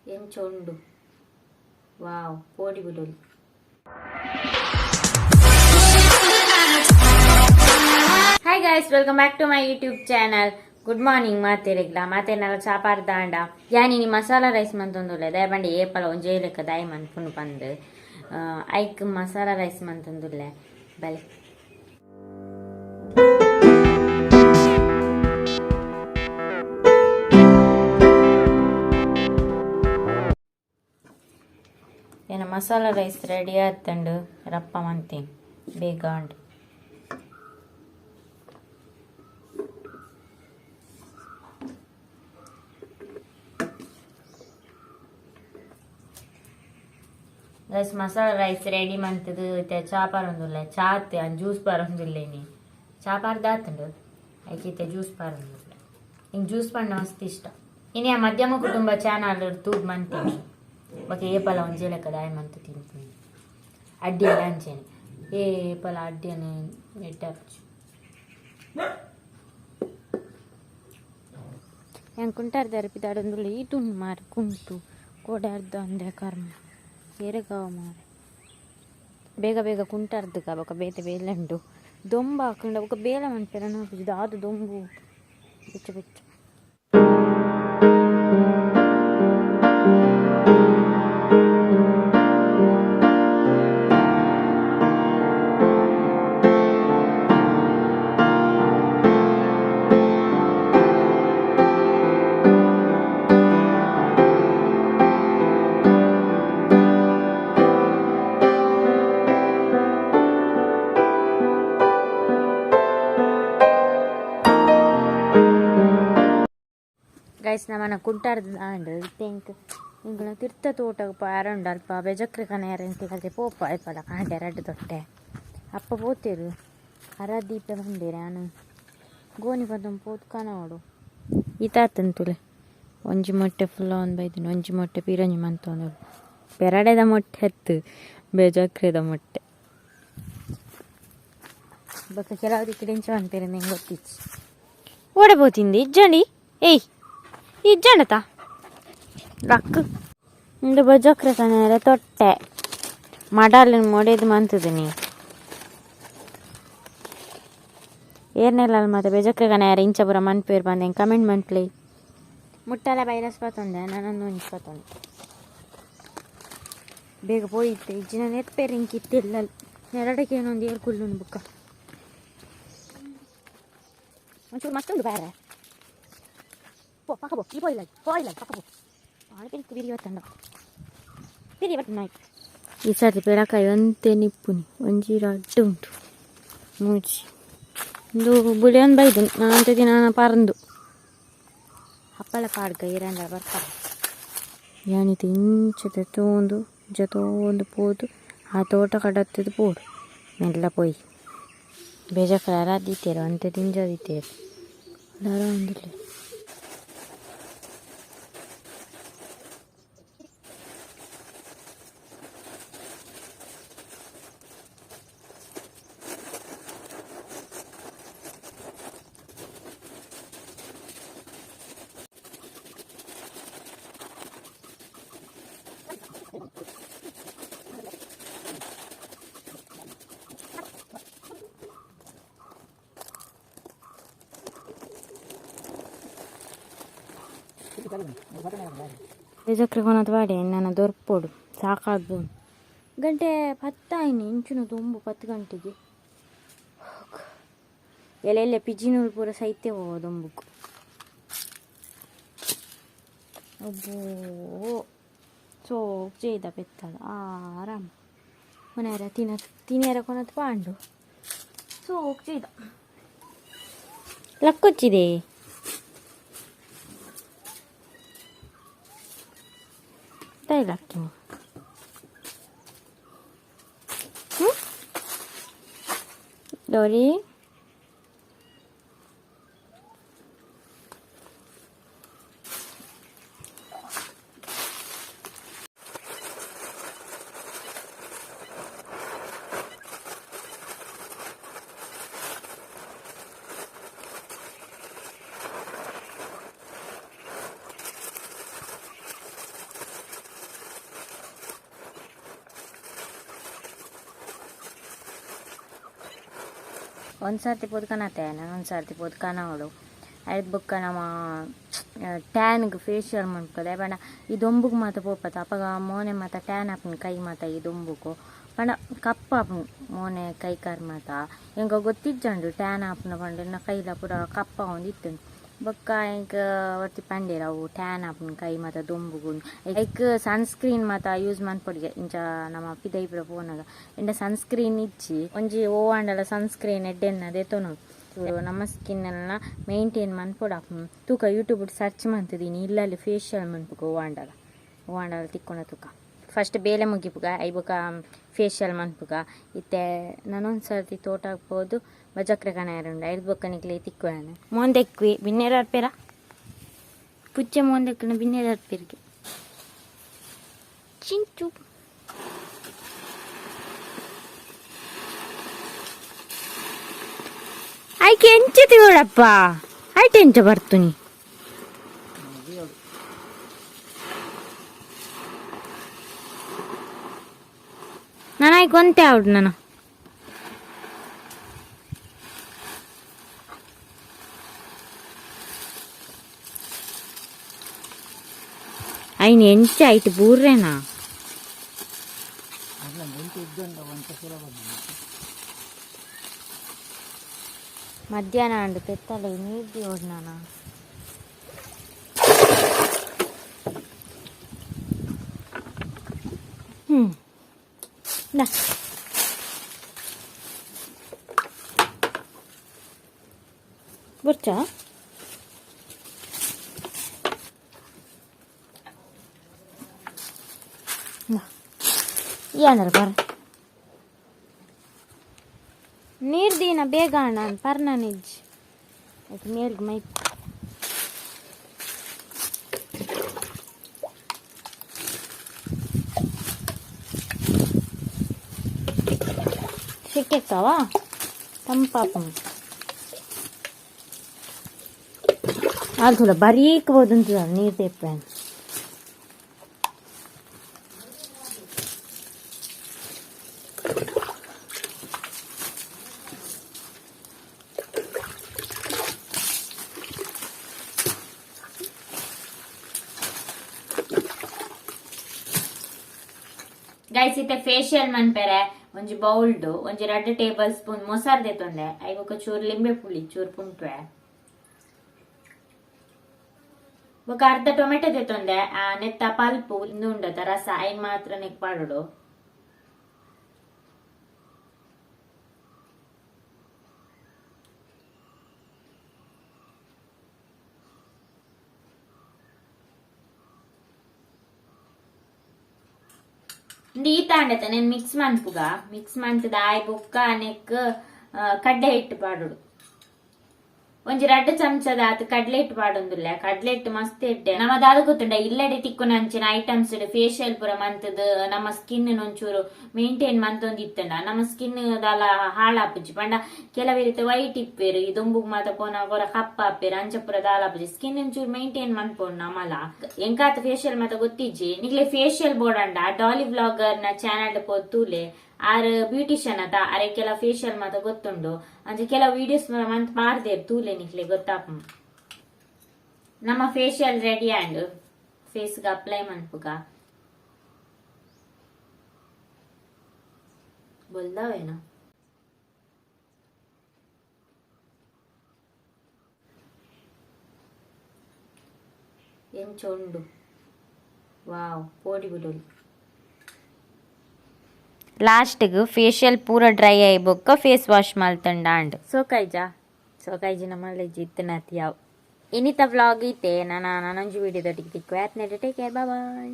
ಎಂಚೊಂಡು wow ಪೋಡಿ ಬಿಡೋದು. Hi guys, welcome back to my YouTube channel. Good morning ಮಾತೇರಿಗ್ಲ ಮಾತೇನಲ್ಲ ಚಾಪಾರ್ ದಾಂಡ ಯಾನಿ ಮಸಾಲಾ ರೈಸ್ ಮಂತೊಂದುಲ್ಲೆ ದಯಪಂಡಿ ಏಪಲ ಒಂಜೇ ಲೆಕ್ಕ ದಯ ಮನ್ಪುನು ಪಂದ್ ಐಕ್ ಮಸಾಲಾ ರೈಸ್ ಮಂತೊಂದುಲ್ಲೆ ಬಲೆ. ಏನ ಮಸಾಲಾ ರೈಸ್ ರೆಡಿ ಆತಂಡು ರಪ್ಪ ಮಂತೀನಿ ಬೇಗ ಉಂಡು. ಗೈಸ್ ಮಸಾಲಾ ರೈಸ್ ರೆಡಿ ಮಂತದು ಚಾಪಾರ್ ಒಂದುಲ್ಲ ಚಾತ್ ಜ್ಯೂಸ್ ಬರೊಂದುಲ್ಲೇನಿ ಚಾಪಾರ್ ದಾತುಂಡು ಐಕೆ ಜ್ಯೂಸ್ ಪಾರೊಂದುಲ್ಲ ಹಿಂಗೆ ಜ್ಯೂಸ್ ಪಂಡ ಮಸ್ತ್ ಇಷ್ಟ. ಇನ್ನು ಆ ಮಧ್ಯಮ ಕುಟುಂಬ ಚಾನಲ್ ತೂದ್ ಮಂತೀನಿ ಬಗ್ಗೆ ಏಪಲ ಒಂಜೇ ಲೆಕ್ಕ ದಾಯ ಮಂತು ತಿಂತೀನಿ ಅಡ್ಡಿ ಎಲ್ಲ ಅಂಚೇನೆ ಏಪಲ ಅಡ್ಡಿಯನ್ನು ನೆಟ್ಟಾಚು ಹೆಂಗೆ ಕುಂಟಾರ್ದಾರೆ ಪಿದಾಡೊಂದುಲ್ಲ ಈಟುಂಡು ಮಾರು ಕುಂಟು ಕೋಡಾರ್ದ ಅಂದೆ ಕರ್ಮ ಬೇರೆ ಕಾವ ಮಾರೆ ಬೇಗ ಬೇಗ ಕುಂಟಾರ್ದು ಕಾಬಕ ಬೇತೆ ಬೇಲಂಡು ದೊಂಬ ಹಾಕೊಂಡು ಅವಕ್ಕೆ ಬೇಲ ಮನ್ಪೇರ ನೋಡಿದ್ದು ಅದು ದೊಂಬು ಬೆಚ್ಚ ಬೆಚ್ಚ. ಗೈಸ್ ನಮ್ಮನ ಕುಂಟಾರ್ದು ದಾಂಡು ತೆಂಕ್ ಇಂಗಳ ತಿರ್ತ ತೋಟಕ್ಕೆ ಪಾರಂಡು ಅಲ್ಪ ಬೆಜಕ್ರೆ ಕನೆಯರಂತೆ ಕಲಿತೆ ಪೋಪ ಅಲ್ಪಲ್ಲ ಕಾಂಡೆ ರಡ್ಡು ತೊಟ್ಟೆ ಅಪ್ಪ ಪೋತೇರು ಅರಾದೀಪ ಬಂದೇರೆ ನಾನು ಗೋನಿ ಬಂದು ಪೋತ್ ಕಾಣೋಡು ಈತಾತಂತುಲೆ ಒಂಜಿ ಮೊಟ್ಟೆ ಫುಲ್ಲ ಒಂದು ಬೈದಿನ ಒಂಜಿ ಮೊಟ್ಟೆ ಪಿರಂಜಿ ಮಂತೊಂದು ಪೆರಡೆದ ಮೊಟ್ಟೆ ಹತ್ತು ಬೆಜಕ್ರೆದ ಮೊಟ್ಟೆ ಬೊಕ್ಕ ಕೆಲವು ಕಿಡೆಂಚ ಅಂತೀರಿ ನಿಂಗೆ ಗೊತ್ತಿಚ್ಚಿ ಓಡಬೋತಿಂది ಇಜ್ಜಂಡಿ ಏಯ್ ಇಜ್ಜಂಡತ ರಕ್ ಇಂದು ಬಜಕ್ರೆ ಕಣರೆ ತೊಟ್ಟೆ ಮಡಾಲಿನ ಮೊಡೆದು ಮಂತದಿನಿ ಏರ್ನೆಲ್ಲ ಮತ್ತೆ ಬೆಜಕ್ರೆ ಕಣರೆ ಇಂಚ ಪುರ ಮನ್ಪೇರು ಬಂದೆ ಕಮೆಂಟ್ ಮನ್ಪ್ಲಿ ಮುಟ್ಟಲ ಬೈರಸ್ ಪತ್ತೊಂದೆ ನಾನೊಂದು ಇಪ್ಪತ್ತೊಂದು ಬೇಗ ಪೋಯಿತ್ತೆ ಇಜ್ಜಿನ ನೆತ್ಪೇರು ಇಂಕಿತ್ತಿಲ್ಲ ನೆರಡಕ್ಕೆ ಏನೊಂದು ಏರು ಕುಲ್ಲುಂಡು ಬುಕ್ಕ ಒಂಚೂರು ಮಸ್ತ್ ಉಂಟು ಬೇರೆ ಪೋ ಪಕ್ಕ ಪೋ ಈ ಪೋಯಿಲ್ಲ ಪಕ್ಕ ಪೋ ಆಳ್ಬೇಕು ಬಿರಿಯವತ್ತಂಡ ಬಿರಿಯವತ್ತು ನಾಯ್ತು ಈ ಸರ್ತಿ ಪೆರಕಾಯಿ ಅಂತೆ ನಿಪ್ಪುನಿ ಒಂಜೀರ ಅಡ್ಡು ಉಂಟು ಮೂಜಿ ಒಂದು ಬುಳಿಯೊಂದು ಬೈದು ನಾನಂತ ದಿನ ಪರಂದು ಹಪ್ಪಳ ಪಾಡ್ಗ ಇರಂಡ ಬರ್ತಾರೆ ಯಾನಿತು ಇಂಚದ ತೋಂದು ಜತೋಂದು ಪೋದು ಆ ತೋಟ ಕಡತ್ತದು ಪೋಡು ಮೆಲ್ಲ ಪೋಯಿ ಬೇಜಕರ ದಿತ್ತೇರು ಅಂತೆ ತಿಂಜದಿತ್ತೇರು ದರ ಒಂದಿಲ್ಲ. ಬೇಜಕ್ರೆ ಕೊನದು ಬಾಡೆ ನನ್ನ ದೊರಕ್ಪೋಡು ಸಾಕಾಗ್ಬೋದು ಗಂಟೆ 10 ಆಯ್ನಿ ಇಂಚುನ ತುಂಬು 10 ಗಂಟೆಗೆ ಎಲ್ಲೆಲ್ಲ ಪಿಜಿನೂರು ಪೂರ ಸೈತೆ ಹೋದೊಂಬುಕ್ಕು ಒಬ್ಬೋ ಸೋಕ್ ಜೈದ ಪೆತ್ತದ ಆರಾಮ ಮನೆಯರ ತಿನಿಯರ ಕೊನದು ಪಾಂಡು ಸೋಕ್ ಜೈದ ಲಕ್ಕೊಚ್ಚಿದೆ ಲಕ್ಕಿ ಡೋರಿ ಒಂದು ಸರ್ತಿ ಪೋದು ಕನತೆ ನಾನು ಒಂದು ಸರ್ತಿ ಪೋದು ಕನವಳು ಅದು ಬುಕ್ಕ ನಮ್ಮ ಟ್ಯಾನ್ಗೆ ಫೇಶಿಯಲ್ ಮಾಡ್ಕೋದೆ ಬಣ್ಣ ಈ ದೊಂಬುಗೆ ಮಾತ ಪೋಪತ್ತ ಅಪ್ಪಗ ಮೋನೆ ಮಾತ ಟ್ಯಾನ್ ಹಾಪನ್ ಕೈ ಮಾತ ಈ ದೊಂಬುಗು ಬಣ್ಣ ಕಪ್ಪ ಹಾಪನ್ ಮೋನೆ ಕೈ ಕಾರ್ ಮಾತ ಹೆಂಗ ಗೊತ್ತಿಜ್ಜಂಡು ಟ್ಯಾನ್ ಹಾಪನ ಪಂಡು ನಾ ಕೈಲ ಪೂರ ಕಪ್ಪ ಒಂದಿತ್ತು ಬೊಕ್ಕ ಈಗ ಒತ್ತಿ ಪಂಡೇರ ಅವು ಟ್ಯಾನ್ ಹಾಪನ್ ಕೈ ಮಾತ ದೊಂಬುಗು ಐಕ್ ಸನ್ಸ್ಕ್ರೀನ್ ಮಾತ ಯೂಸ್ ಮಾಡ್ಪೊಡಿಗೆ ಇಂಚ ನಮ್ಮ ಪಿದೈಪುರ ಪೋನಾಗ ಎಂಡ ಸನ್ಸ್ಕ್ರೀನ್ ಇಚ್ಚಿ ಒಂಜಿ ಓವಾಂಡಲ ಸನ್ಸ್ಕ್ರೀನ್ ಎಡ್ಡೆನ್ನ ದೆತೊನು ನಮ್ಮ ಸ್ಕಿನ್ ಎಲ್ಲ ಮೇಂಟೈನ್ ಮನ್ಪೊಡ ತೂಕ ಯೂಟ್ಯೂಬ್ ಸರ್ಚ್ ಮಾಡ್ತಿದ್ದೀನಿ ಇಲ್ಲಲ್ಲಿ ಫೇಶಿಯಲ್ ಮನ್ಪುಗ ಓವಾಂಡಲ ತಿಕ್ಕೊಂಡ ತೂಕ ಫಸ್ಟ್ ಬೇಲೆ ಮುಗಿಪುಗ ಐಬುಕ ಫೇಶಿಯಲ್ ಮನ್ಪುಗ ಇತ್ತೆ ನಾನೊಂದು ಸರ್ತಿ ತೋಟ ಹಾಕ್ಬೋದು ಬಜಕ್ರ ಕಣಾರುಂಡ ಐದು ಬೊಕ್ಕ ನಿಕ್ಲೆ ತಿಕ್ಕೋಣ ಮೋಂದೆಕ್ವಿ ಬಿನ್ನೇರ ಅರ್ಪೇರ ಪುಚ್ಚೆ ಮೋಂದೆಕ್ಕನ ಬಿನ್ನೇರ ಅರ್ಪೇರಿಗೆ ಚಿಂಚು ಆಯ್ಕೆ ಎಂಚತಿ ನೋಡಪ್ಪ ಆಯ್ತು ಎಂಚ ಬರ್ತೀನಿ ನಾನು ಆಯ್ಕೆ ಒಂತೆ ಆವ್ಡು ನಾನು ಐನು ಎಂಚ ಆಯ್ತು ಬೂರ್ರೇನಾ ಮಧ್ಯಾಹ್ನ ಅಂಡು ಪೆತ್ತಲೆ ನೀರ್ದಿ ಓಡ್ನಾನ ನಾ ಬರ್ಚಾ ಏನಾರ ಬರ ನೀರು ದೀನ ಬೇಗ ಅಣ್ಣ ಪರ್ನ ನಿಜ್ ಅದು ನೀರ್ಗೆ ಮೈ ಸಿಕ್ಕೆಕ್ಕಾವ ತಂಪಾಪ ಅದು ಬರೀಕ್ ಬೋದಂತ ನೀರು ತೆಪ್ಪ ಗೈಸ್ ಇತ್ತೆ ಫೇಶಿಯಲ್ ಮನ್ಪೆರೆ ಒಂಜಿ ಬೌಲ್ಡ್ ಒಂಜಿ 2 ಟೇಬಲ್ ಸ್ಪೂನ್ ಮೊಸರು ದೆತೊಂಡೆ ಐವಕ್ಕ ಚೂರು ಲಿಂಬೆ ಪುಳಿ ಚೂರು ಪುಂಟ್ವೆ ಬೊಕ ಅರ್ಧ ಟೊಮೆಟೊ ದೆತೊಂಡೆ ನೆತ್ತ ಪಲ್ಪು ಇಂದು ಉಂಡತ ರಸ ಐನ್ ಮಾತ್ರ ನೆಕ್ ಪಾಡೋಡು ಈತ ಅಂಡತ నేను ಮಿಕ್ಸ್ ಮನ್ಪುಗ ಮಿಕ್ಸ್ ಮಂತದ ಆಯ್ ಬೊಕ್ಕ ನೆಕ್ ಕಡ್ಲೆ ಹಿಟ್ಟು ಪಾಡೋಡು ಒಂಜಿ 2 ಚಮಚದ ಆತ ಕಡ್ಲೆ ಹಿಟ್ಟು ಪಾಡೊಂದುಲ್ಲೆ ಕಡ್ಲೆ ಹಿಟ್ಟು ಮಸ್ತ್ ಇಟ್ಟೆ ನಮ್ಮ ದಾದ ಗೊತ್ತುಂಡ ಇಲ್ಲಡೆ ತಿಕ್ಕುನ ಅಂಚಿನ ಐಟಮ್ಸ್ ಫೇಶಿಯಲ್ ಪೂರ ಮಂತದ ನಮ್ಮ ಸ್ಕಿನ್ ಒಂಚೂರು ಮೇಂಟೈನ್ ಮಂತೊಂದಿತ್ತಂಡ ನಮ್ಮ ಸ್ಕಿನ್ ದಾಲ ಹಾಳಾಪುಜಿ ಪಂಡ ಕೆಲವೇ ರೀತಿ ವೈಟ್ ಇಪ್ಪೇರು ಇದೊಂಬುಗ್ ಮಾತ ಪೋನ ಕೊರ ಕಪ್ಪ ಆಪೇರು ಅಂಚಪುರ ದಾಲಾಪುಜಿ ಸ್ಕಿನ್ ಒಂಚೂರು ಮೇಂಟೈನ್ ಮನ್ಪೊಂಡು ನಮಲ ಎಂಕಾತ ಫೇಶಿಯಲ್ ಮಾತ ಗೊತ್ತಿಜ್ಜಿ ನಿಗ್ಲೆ ಫೇಶಿಯಲ್ ಬೋರ್ಡ್ ಅಂಡ ಡಾಲಿ ವ್ಲಾಗರ್ ನ ಚಾನಲ್ ಪೋತೂಲೆ ಆರ್ ಬ್ಯೂಟಿಷಿಯನ್ ಅತ ಅರೆ ಕೆಲ ಫೇಶಿಯಲ್ ಮಾತ ಗೊತ್ತುಂಡು ಅಂಚೆ ಕೆಲ ವಿಡಿಯೋಸ್ ಮಂತ್ ಮಾಡ್ದೆ ತೂಲೆ ನಿಕ್ಲೆ ಗೊತ್ತಾಪ ನಮ್ಮ ಫೇಶಿಯಲ್ ರೆಡಿ ಅಂಡ್ ಫೇಸ್ ಗೆ ಅಪ್ಲೈ ಮನ್ಪುಗ ಬೊಲ್ದಾವೇನ ಎಂಚೊಂಡು ವಾವ್ ಪೋಡಿ ಬಿಡೋಲಿ ಲಾಸ್ಟ್ಗೆ ಫೇಶಿಯಲ್ ಪೂರ ಡ್ರೈ ಆಯ್ಬೊಕ್ಕ ಫೇಸ್ ವಾಶ್ ಮಲ್ತಂಡ ಅಂಡ್ ಸೋಕಾಯ್ಜಿನ ಮಳ್ಳೆಜ್ಜಿ ಇತ್ತನತಿ ಯಾವ್ ಇನಿತ ವ್ಲಾಗ್ ಐತೆ ನಾನು ನಾನೊಂಜಿ ವಿಡಿಯೋದೊಟ್ಟಿಗೆ ತಿಕ್ಕು ಟೇಕ್ ಕೇರ್ ಬಾಯ್